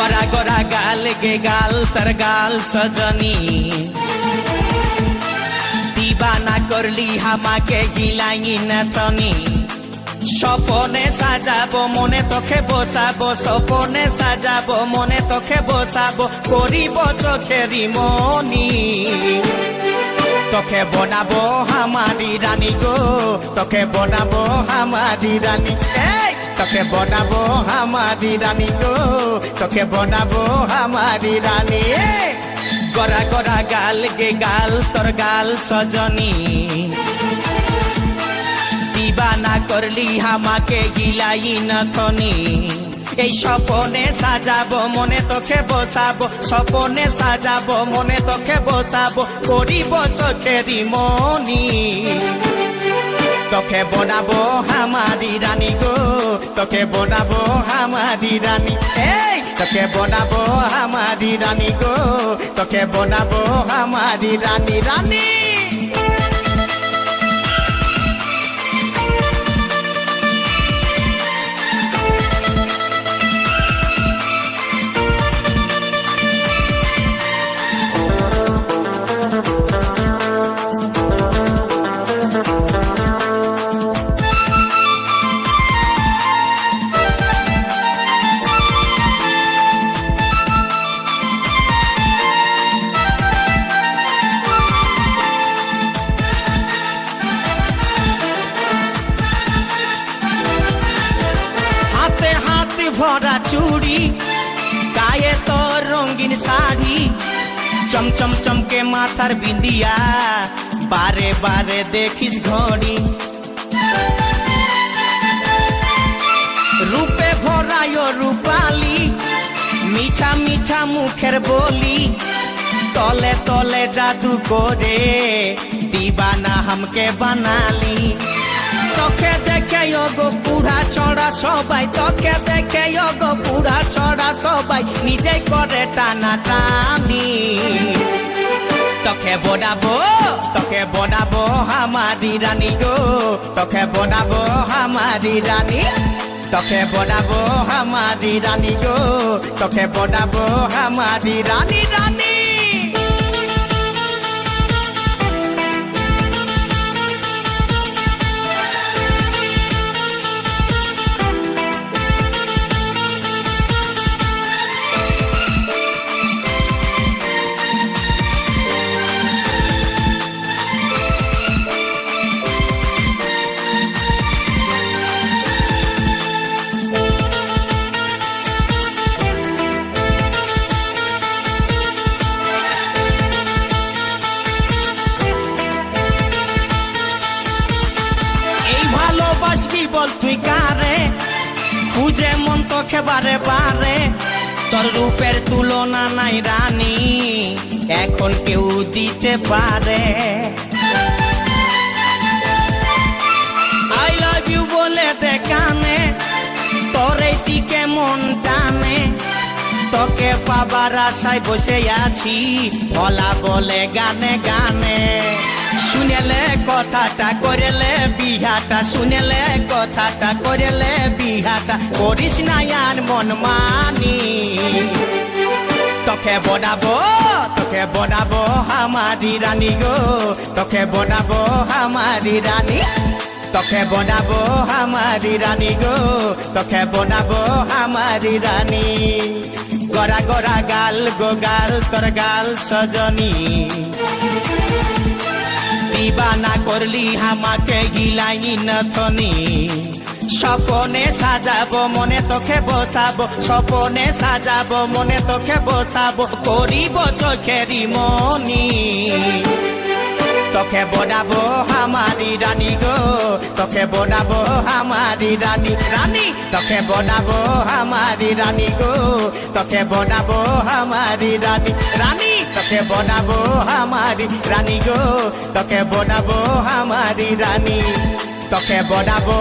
गोरा गोरा गाल गे गाल तर गाल सजनी दीवाना करली हामाके गिलाई न तनी স্বপনে সাজাবো মনে তোকে বসাবো স্বপনে সাজাবো মনে তোকে বসাবো করিব চোখেরি মনি তোকে বনাবো হামারি রানী গো তোকে বনাবো হামারি রানী তোকে বনাবো হামারি রানী গো তোকে বনাবো হামারি রানী গোরা গোরা গাল গে গাল তোর গাল সজনী दीवाना करली हामाके गिलाई नथनी এই স্বপনে সাজাবো মনে তোকে বসাবো স্বপনে সাজাবো মনে তোকে বসাবো করিব চোখেরি মনি তোকে বনাবো হামারি রানী গো তোকে বনাবো হামারি রানী তোকে বনাবো হামারি রানী গো তোকে বনাবো হামারি রানী রানী भरा चूड़ी गाये तो रंगीन साड़ी चमचम चमके माथार बिंदिया बारे बारे देखिस घड़ी रूपे भरायो रूपाली मीठा मीठा मुखेर बोली तले तले जादू करे दीवाना हमके बनाली তোকে দেখে গো পুরা ছড়া সবাই তোকে দেখে গো পুরা ছড়া সবাই নিজেই করে টানা টানি তোকে বনাবো হামারি রানী গো তোকে বনাবো হামারি রানী তোকে বনাবো হামারি রানী গো তোকে বনাবো হামারি রানী রানী বল তুই কারে খুঁজে মন তোকে বারে বারে তোর রূপের তুলনা নাই রানী এখন কেউ দিতে পারে আই লাভ ইউ বলে দেখানে তোর এই দিকে মন টানে তোকে পাবার আশায় বসে আছি ভোলা বলে গানে গানে শুনেলে কথাটা করেলে বিহাটা শুনেলে কথাটা করেলে বিহাটা করিস না আর মন মানি তোকে বনাবো হামারি রানী গো তোকে বনাবো হামারি রানী তোকে বনাবো হামারি রানী গো তোকে বনাবো হামারি রানী গোরা গোরা গাল গো গাল তোর গাল সজনী दीवाना करली हामाके गिलाई नथनी স্বপনে সাজাবো মনে তোকে বসাবো স্বপনে সাজাবো মনে তোকে বসাবো করিব চোখেরি মনি তোকে বনাবো হামারি রানী গো তোকে বনাবো হামারি রানী রানী তোকে বনাবো হামারি রানী গো তোকে বনাবো হামারি রানী রানী তোকে বনাবো হামারি রানী গো তোকে বনাবো হামারি রানী তোকে বনাবো